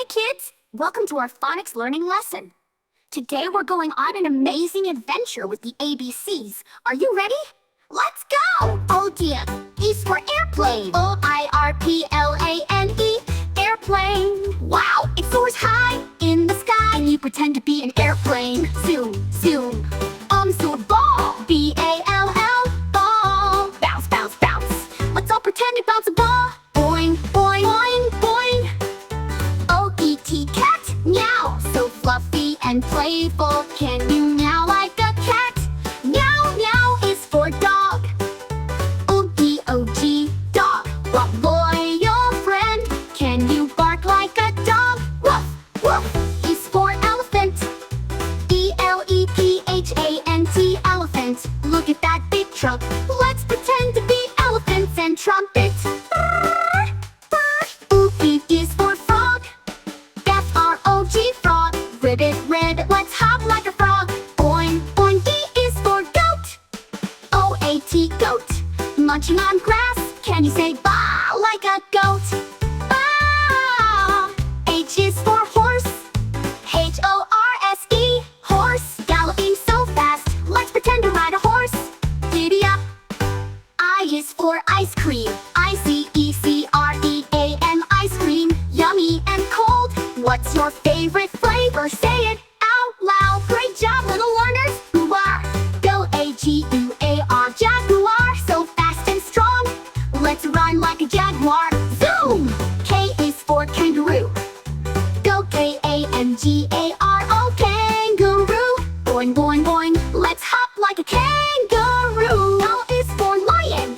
kids! Welcome to our phonics learning lesson. Today we're going on an amazing adventure with the ABCs. Are you ready? Let's go! Oh dear, E's for airplane. O-I-R-P-L-A-N-E, airplane. Wow, it soars high in the sky and you pretend to be an airplane. Zoom, zoom. So ball. B-A-L-L, ball. Bounce, bounce, bounce. Let's all pretend to bounce a ball. Boing, boing, boing, boing. O-E-T, cat, meow. So fluffy and playful. Can you meow like a cat? Meow, meow is for dog. O-D-O-G, dog. What boy, your friend? Can you bark like a dog? Woof, woof. Is for elephant. E-L-E-P-H-A-N-T, elephant. Look at that big trunk. Let's pretend to be elephants and trumpet. O-P is for frog. F-R-O-G, frog. Ribbit, ribbit, let's hop like a frog. Boing, boing. D is for goat. O-A-T, goat. Munching on grass. Can you say baa like a goat? Baa. H is for horse. H-O-R-S-E, horse. Galloping so fast. Let's pretend to ride a horse. Giddy up. I is for ice cream. I-C-E-C-R-E-A-M, ice cream. Yummy and cold. What's your favorite flavor? Say it out loud. Great job, little learners. Guar. G-U-A-R, jaguar. So fast and strong. Let's run like a jaguar. Zoom! K is for kangaroo. Go K-A-N-G-A-R-O, kangaroo. Boing, boing, boing. Let's hop like a kangaroo. L is for lion.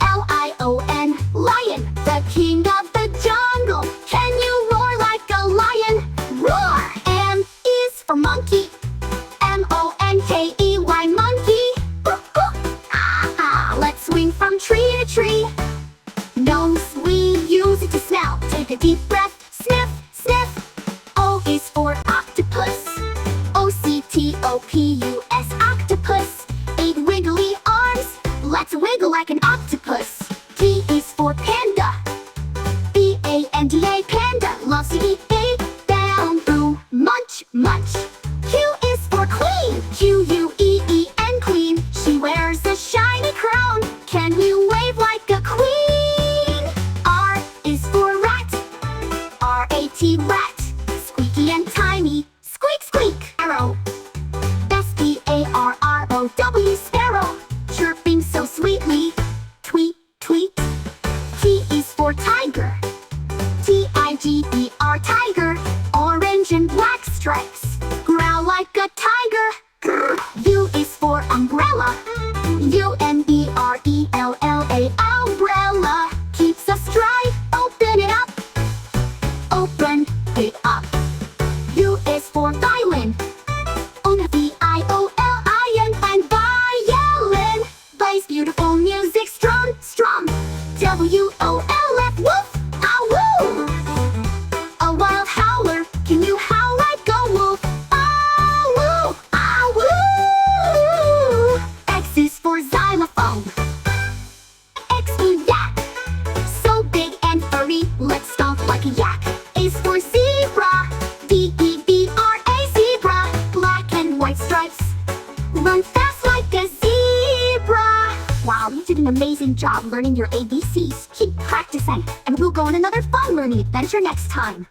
L-I-O-N, lion. The king of the jungle. Can you roar like a lion? Roar! M is for monkey. M-O-N-K-E-Y, monkey. Let's swing from tree to tree. Nose, we use it to smell. Take a deep breath. Sniff, sniff. O is for octopus. O-C-T-O-P-U-S, octopus. 8 wiggly arms. Let's wiggle like an octopus. T is for panda. P-A-N-D-A, panda. Loves to eat big bamboo. Munch, munch. Q is for queen. Q-U-E-E-N, queen. She wears a shiny crown. Can you wave like a queen? R is for rat. R-A-T, rat. Squeaky and tiny. Squeak, squeak. Arrow. S-P-A-R-R-O-W, sparrow. Chirping so sweetly. Tweet, tweet. T is for tiger. T-I-G-E-R, tiger. Orange and black stripes. Growl like a tiger. Grr. U is for umbrella. U-M-B-R-E-L-L-A, umbrella. Keeps us dry. Open it up. Open it up. U is for violin. V-I-O-L-I-N, and violin. Plays beautiful music, strum, strum. W-O-L-F, woof, ah woo. A wild howler, can you howl like a wolf? Ah woo, ah woo. X is for xylophone. X-E-yak. So big and furry, let's stomp like a yak. Is for zebra. D-E-B-R-A, zebra. Black and white stripes. Run fast like a zebra. Wow, you did an amazing job learning your ABCs. Keep practicing, and we'll go on another fun learning adventure next time.